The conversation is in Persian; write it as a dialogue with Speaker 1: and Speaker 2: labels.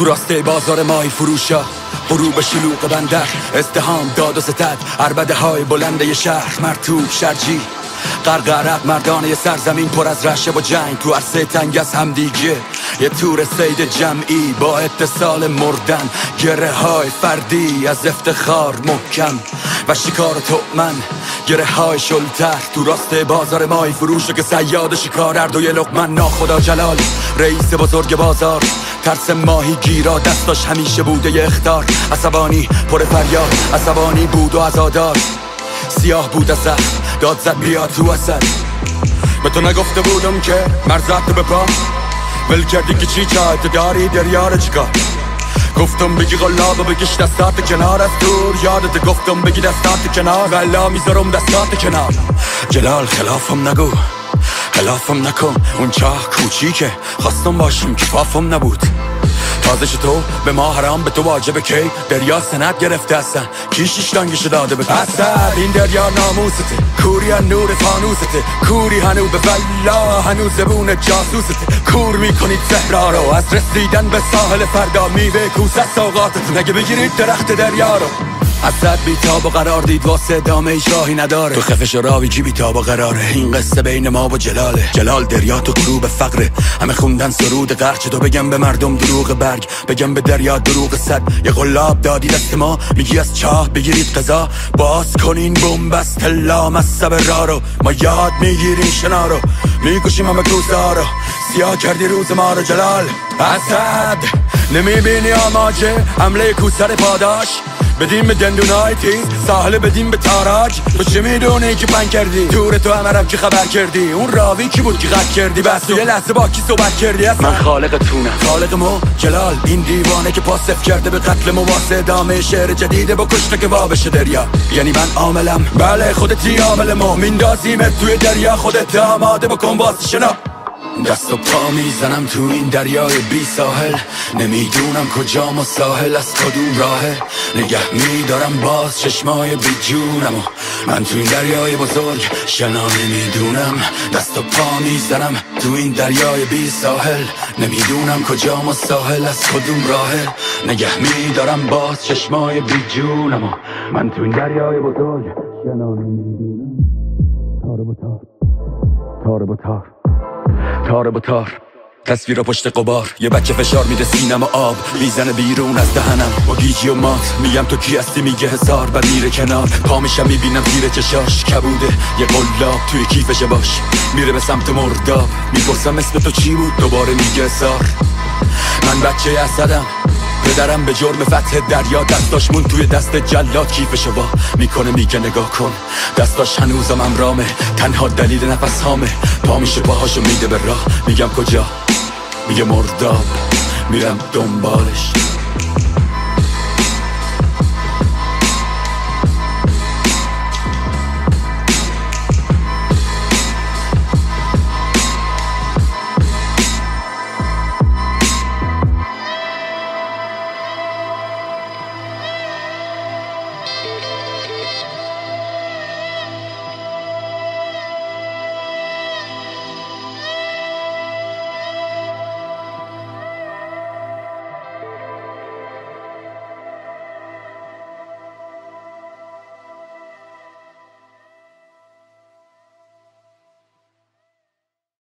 Speaker 1: تو راسته بازار ماهی فروشا، غروب شلوغ بندر، ازدحام، داد و ستد، عربده های بلنده ی شهر، مرطوب شرجی، غرق مردانه ی سرزمین پر از رشه و جنگ، تو عرصه تنگ از همدیگه یه تور سید جمعی با اتصال مردن، گره های فردی از افتخار محکم و شکار تؤمن، گره های شلتر تو راسته بازار ماهی فروش که صیاد شکار اردوی لقمن، ناخدا جلال رئیس بزرگ بازار، ترس ماهی گیرا دستاش همیشه بوده ی اخطار، عصبانی پر فریاد، عصبانی بود و عزادار، سیاه بود از زخم، داد زد بیا تو اصل. به تو نگفته بودم که مرزت تو بپا، ول کردی که چی چاهت داری دریار چیکار، گفتم بگی غلاب بگیش دستات کنار از دور، یادت گفتم بگی دستات کنار ولا میذارم دستات کنار. جلال خلافم نگو، خلافم نکن، اون چاه کوچیکه خواستم باشم کفافم نبود، تازه تو به ما حرام به تو واجبه کی دریا سند گرفته هستن کی شیشتانگشو داده به اسد، این دریا ناموسته، کوری نور فانوسته، کوری هنو به ولا هنو زبون جاسوسته، کور میکنید صحرا رو از رسیدن به ساحل فردا، میوه کوس از سوقاتتون اگه بگیرید درخت دریا رو. اسد بیتاب و قرار دید واسه دامه شاهی نداره، تو خفش راوی کی بیتاب و قراره، این قصه بین ما و جلاله، جلال دریا تو غروب فقره، همه خوندن سرود غرچه، تو بگم به مردم دروغ برگ، بگم به دریا دروغ صد، یه قلاب دادی دست ما میگی از چاه بگیرید قضا، باز کنین بومبست لام از صبر رو، ما یاد میگیریم شنا رو، میکشیم همه کوسه ها رو، سیاه کردی روز ما رو جلال. اسد نمیبینی آماجه حمله کوسر پاداش، بدیم به دندونای تیز، ساحل بدیم به تاراج، تو چه میدونی که پنگ کردی دور تو همرم که خبر کردی، اون راوی کی بود که قد کردی، بس یه لحظه با کی صحبت کردی، من خالق تونم، خالق مو جلال، این دیوانه که پاسف کرده به قتل مو واسه ادامه شعر جدیده با کشته که وابشه دریا، یعنی من عاملم، بله خودتی عامل مو، میندازیمت توی دریا، خودت آماده بکن واسه شنا، دست و پا میزنم تو این دریای بی ساحل، نمیدونم کجام و ساحل از کدوم راهه، نگه میدارم باز چشمای بی جونم و من تو این دریای بزرگ شنا نمیدونم، دست و پا میزنم تو این دریای بی ساحل، نمیدونم کجام و ساحل از کدوم راهه، نگه میدارم باز چشمای بی جونم و من تو این دریای بزرگ شنا نمیدونم. تار با تار، تار با تار، تار با تار، تصویر پشت قبار، یه بچه فشار میده سینم و آب میزنه بیرون از دهنم با گیجی و مات، میگم تو کی هستی میگه حسار، بعد میره کنار، پا میشم میبینم زیر چشاش کبوده یه قلاب توی کیفشه باش، میره به سمت مرداب، میپرسم اسم تو چی بود، دوباره میگه حسار. من بچه اسدم، پدرم به جرم فتح دریا دستاش مون توی دست جلاد، کیفشو وا میکنه میگه نگاه کن، دستاش هنوزم امرامه، تنها دلیل نفس هامه، پا میشه پاهاشو میده به راه، میگم کجا، میگه مرداب، میرم دنبالش.